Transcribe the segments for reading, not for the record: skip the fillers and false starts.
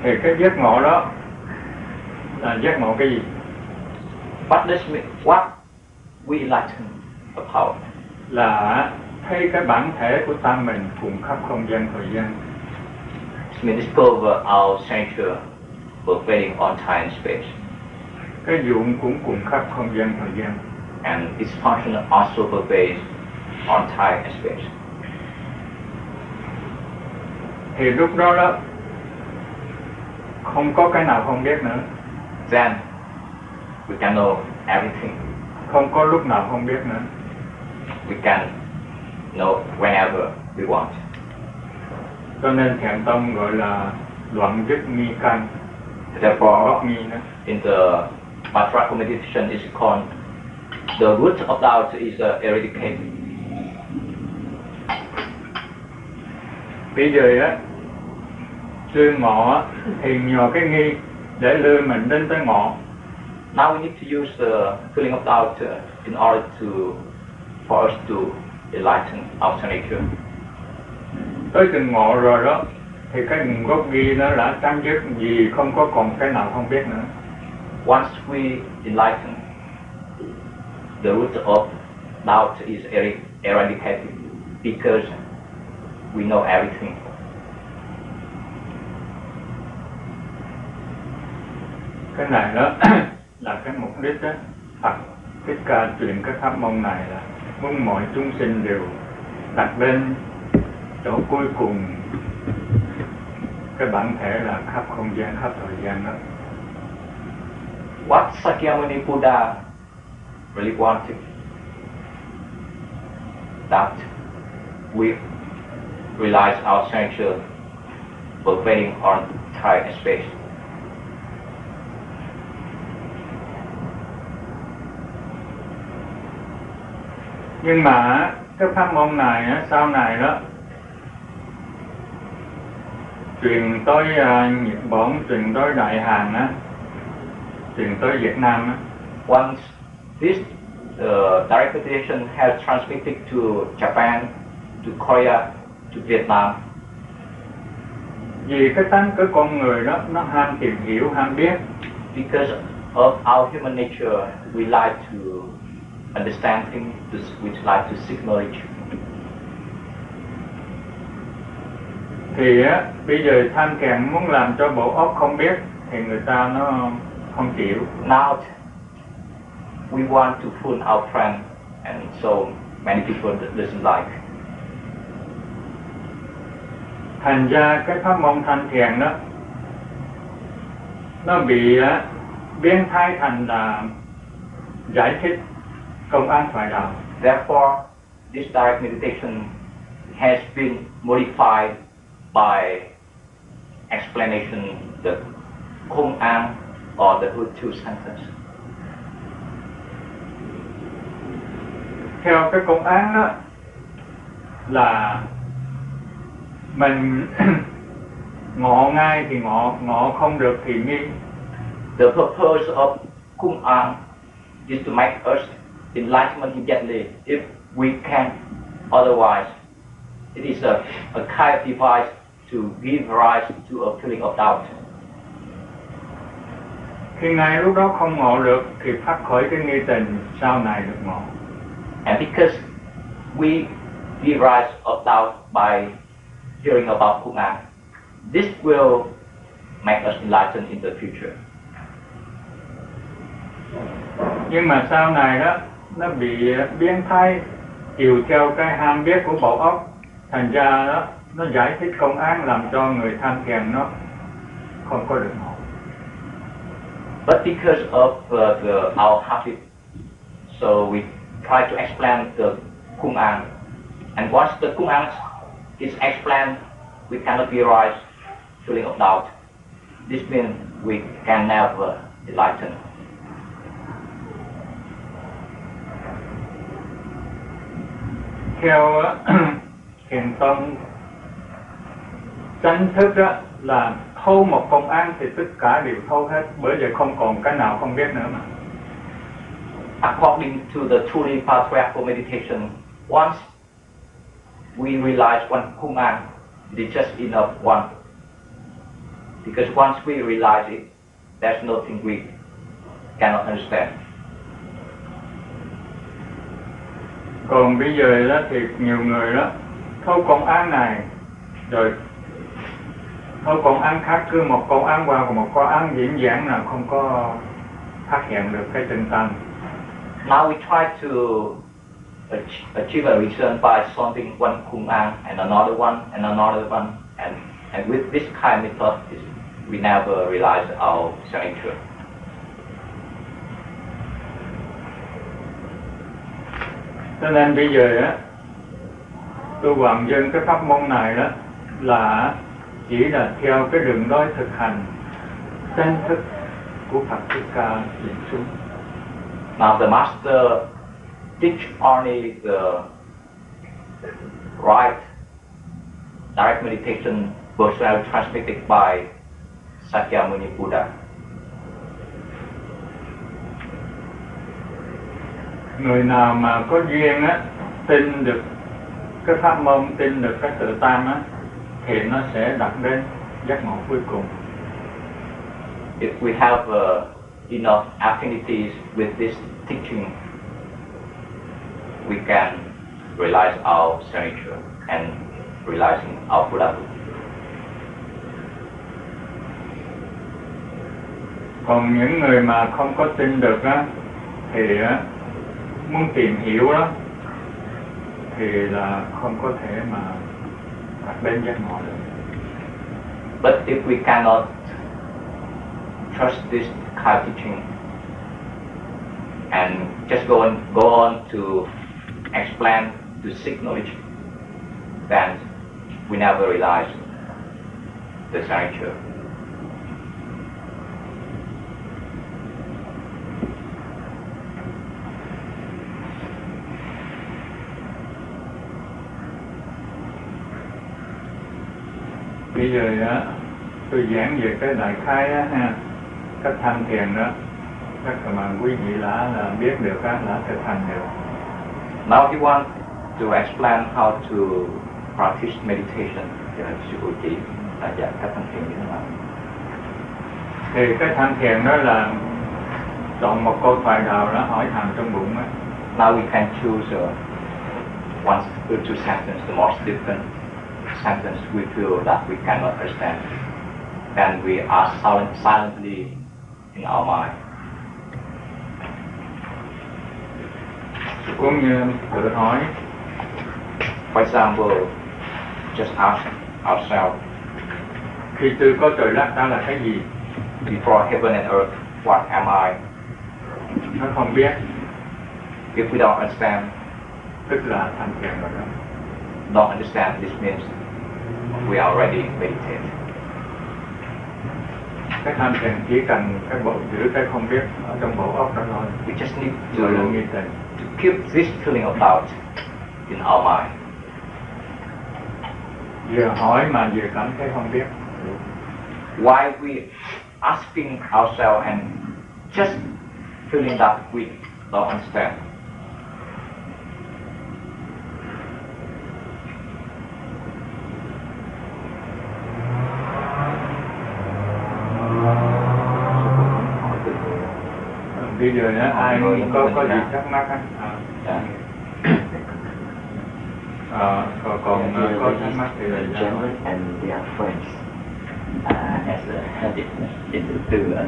Thì cái giác ngộ đó là giác ngộ cái gì? What we enlighten about? Là thấy cái bản thể của ta mình cùng khắp không gian thời gian. It discover our center pervading all time and space. Cái dụng cũng cùng khắp không gian thời gian. And its function also pervades all time and space. Thì lúc đó đó không có cái nào không biết nữa. Then we can know everything. Không có lúc nào không biết nữa. We can know whenever we want. Cho nên Thiền tông gọi là đoạn dứt nghi căn. Therefore, in the Matra meditation is called the root of doubt is eradicated. Bây giờ á, sư ngộ thì nhờ cái nghi để đưa mình đến tới ngộ. Now we need to use the feeling of doubt in order for us to enlighten our nature. Tới chừng ngộ rồi đó, thì cái nguồn gốc nghi nó đã chấm dứt, vì không có còn cái nào không biết nữa. Once we enlighten, the root of doubt is eradicated because we know everything. Cái này đó là cái mục đích đó, Phật Thích Ca truyền cái pháp môn này là muốn mọi chúng sinh đều đặt đến chỗ cuối cùng cái bản thể là khắp không gian, khắp thời gian đó. What Sakyamuni Buddha really wanted, that we realize our center pervading all time and space. Nhưng mà cái pháp môn này sau này đó truyền tới Nhật Bản, truyền tới Đại Hàn á, truyền tới Việt Nam á. Once this direct meditation has transmitted to Japan, to Korea, to Vietnam. Vì cái tánh của con người đó nó ham tìm hiểu, ham biết. Because of our human nature, we like to understand things, we like to seek knowledge. Thì á, bây giờ Thanh Kèn muốn làm cho bộ óc không biết thì người ta nó không chịu. Now we want to fool our friend, and so many people doesn't like. Thành ra cái pháp môn Thanh Thiền đó nó bị biến thái thành là giải thích công án thoại đạo. Therefore, this direct meditation has been modified by explanation the Kung An or the Virtue sentence. Theo cái công án đó là mình ngộ ngay thì ngộ không được thì nghi. The purpose of Kung An is to make us enlightenment immediately if we can. Otherwise, it is a kind of device to give rise to a feeling of doubt. Khi ngay lúc đó không ngộ được thì phát khởi cái nghi tình sau này được ngộ. And because we give rise of doubt by hearing about Kung An, this will make us enlightened in the future. Nhưng mà sau này đó nó bị biến thái chiều theo cái ham biết của bộ óc, thành ra đó nó giải thích công án làm cho người tham thiền nó không có được ngộ. But because of our habit, so we try to explain the Kung An, and once the Kung An is explained, we cannot realize feeling of doubt. This means we can never enlighten. Theo Thiền tông chánh thức đó là thâu một công án thì tất cả đều thâu hết, bởi vậy không còn cái nào không biết nữa mà. According to the truly patriarchal meditation, once we realize one Kung An, it is just enough one. Because once we realize it, there's nothing we cannot understand. Còn bây giờ đó thì nhiều người đó thâu công án này rồi thâu công án khác, cứ một công án qua một công án diễn giảng nào không có phát hiện được cái tinh tấn. Now we try to achieve a result by solving one kumang and another one and another one, and with this kind of method we never realize our self-interest. Cho nên bây giờ á, tôi hoàn dân cái pháp môn này đó là chỉ là theo cái đường lối thực hành chân thức của Phật Thích Ca diễn xuống. Now the master teach only the right direct meditation personally transmitted by Sakyamuni Buddha. Người nào mà có duyên á, tin được cái pháp môn, tin được cái tự tam á, thì nó sẽ đạt đến giác ngộ cuối cùng. If we have enough affinities with this teaching, we can realize our self-nature and realizing our Buddhahood. Còn những người mà không có tin được á, thì á, muốn tìm hiểu đó thì là không có thể mà đạt đến giác ngộ được. But if we cannot trust this kind of teaching and just go on to explain, to seek knowledge, then we never realize the self-nature. Bây giờ á, tôi giảng về cái đại khái á ha, cách tham thiền đó, các bạn quý vị là biết được á, đã thực hành được. Now if you want to explain how to practice meditation, thì là sư phụ chỉ là giảng cách tham thiền như thế nào. Thì cái tham thiền đó là chọn một câu thoại đạo đó hỏi thầm trong bụng á. Now we can choose one or two sentences, the most different sentence we feel that we cannot understand, then we ask silently in our mind. Cũng như tự hỏi. For example, just ask ourselves, khi tôi có trời đất ta là cái gì? Before heaven and earth, what am I? Nó không biết. If we don't understand, tức là tham thiền rồi đó. Don't understand, this means we are already meditating. Cái tham thiền chỉ cần cái bộ giữ cái không biết ở trong bộ óc đó thôi. We just need to keep this feeling of doubt in our mind. Vừa hỏi mà vừa cảm thấy không biết. Why we asking ourselves and just feeling that we don't understand. Bây giờ nữa ai có gì thắc mắc á? Còn có thắc mắc thì là and their friends as headed in the Buddha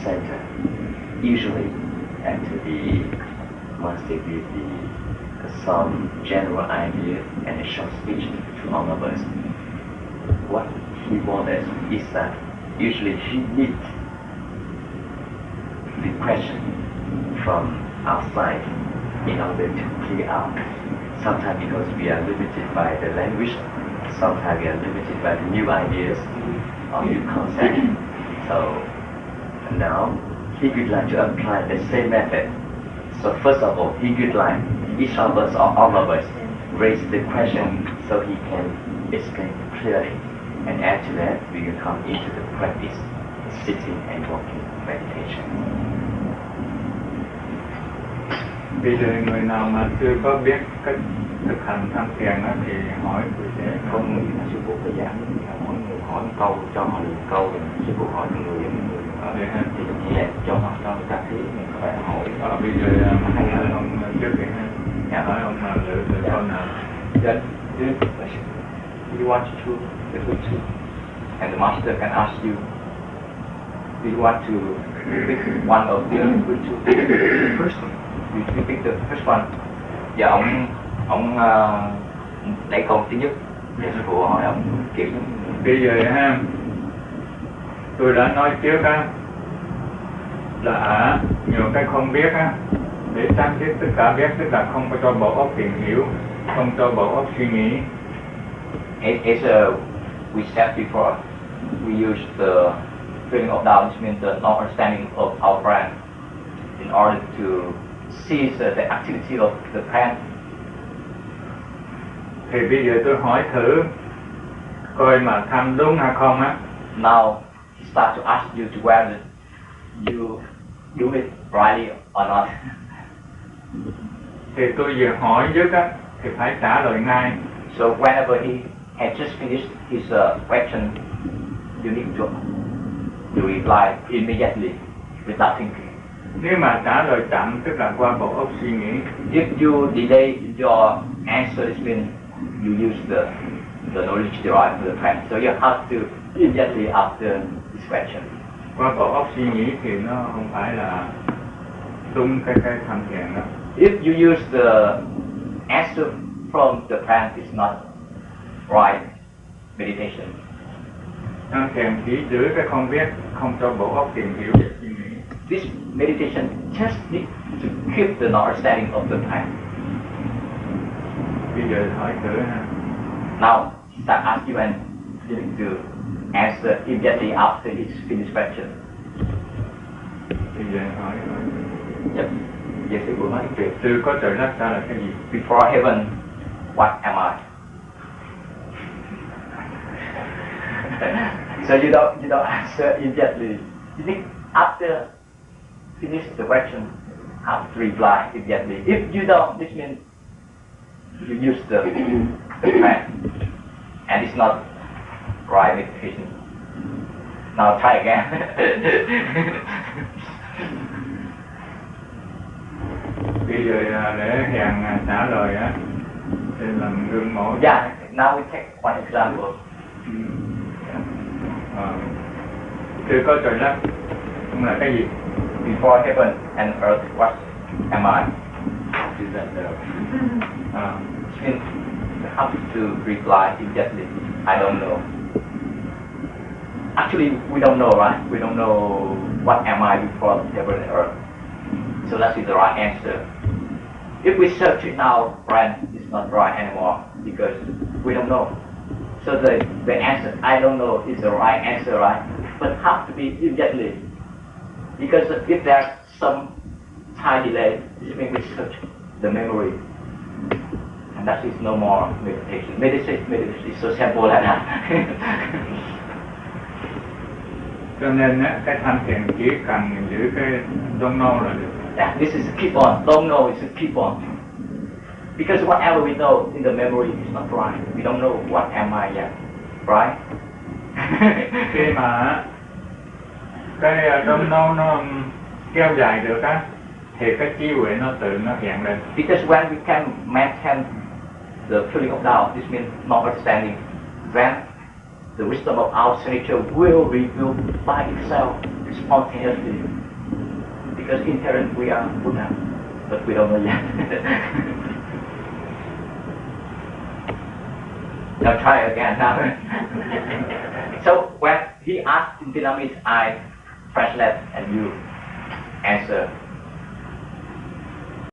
center, usually after the master give some general idea and a short speech to all of us. What he wanted is that usually he needs the question from outside in order to clear out. Sometimes because we are limited by the language, sometimes we are limited by the new ideas or new concepts. So now he would like to apply the same method. So first of all, he would like each of us or all of us raise the question so he can explain clearly. And after that, we will come into the practice, sitting and walking meditation. Bây giờ người nào mà chưa có biết cách thực hành tham thiền thì hỏi tôi sẽ không sư phụ có giảng hỏi người hỏi một câu cho họ được một câu, rồi sư phụ hỏi từng người Vậy ha. thì chỉ là cho người ta thấy mình có phải hỏi. Bây giờ hay hơn ông trước đi ha. Dạ. Hỏi ông lựa câu nào. Then you want to choose the good two, and the master can ask you, do you want to pick one of the good two? The first one. You pick the first one. Giờ ông lấy câu thứ nhất. Để sư phụ hỏi ông kiểu. Bây giờ ha, tôi đã nói trước á là nhiều cái không biết á, để sáng thiết tất cả biết, tức là không có cho bộ óc tìm hiểu, không cho bộ óc suy nghĩ. As we said before, we use the feeling of doubt, which means the non-understanding of our brain, in order to seize the activity of the brain. Thì bây giờ tôi hỏi thử coi mà tham đúng hay không á. Now he starts to ask you to whether you do it rightly or not. Thì tôi vừa hỏi dứt á thì phải trả lời ngay. So whenever he had just finished his question, you need to reply immediately without thinking. Nếu mà trả lời chậm tức là qua bộ óc suy nghĩ. If you delay your answer, it means you use the knowledge derived from the brain. So you have to immediately after this question. Qua bộ óc suy nghĩ thì nó không phải là đúng cái tham thiền đó. If you use the answer from the brain, it's not right meditation. Tham thiền chỉ giữ cái không biết, không cho bộ óc tìm hiểu về suy nghĩ. This meditation just needs to keep the understanding of the brain. Bây giờ hỏi thử ha. Now, start ask you and you need to answer immediately after his finished question. Bây giờ hỏi. Yep. Yes, it will not interfere. Sư có trời đất ra là cái gì? Before heaven, what am I? So you don't answer immediately. You need after finish the question, have to reply immediately. If you don't, this means you use the brain, and it's not right meditation. Now try again. Bây giờ để hẹn trả lời á, thì làm gương mẫu. Yeah, now we take one example. Chưa có trời đất, cũng là cái gì? Before heaven and earth, what am I? Is that no? It means you have to reply immediately. I don't know. Actually, we don't know, right? We don't know what am I before heaven and earth. So that is the right answer. If we search it now, brain is not right anymore because we don't know. So the answer, I don't know, is the right answer, right? But have to be immediately. Because if there's some time delay, this means we search the memory. And that is no more meditation. Meditation is so simple like that. Cho nên á, cái tham thiền chỉ cần giữ cái don't know là được. Yeah, this is keep on. Don't know is keep on. Because whatever we know in the memory is not right. We don't know what am I yet, right? Khi mà cái don't know nó kéo dài được á, thì cái trí huệ nó tự nó hiện lên. Because when we can maintain the feeling of doubt, this means not understanding, then the wisdom of our nature will reveal by itself spontaneously. Because inherent we are Buddha, but we don't know yet. Now try again now. So when he asked in Vietnamese, I translate and you answer.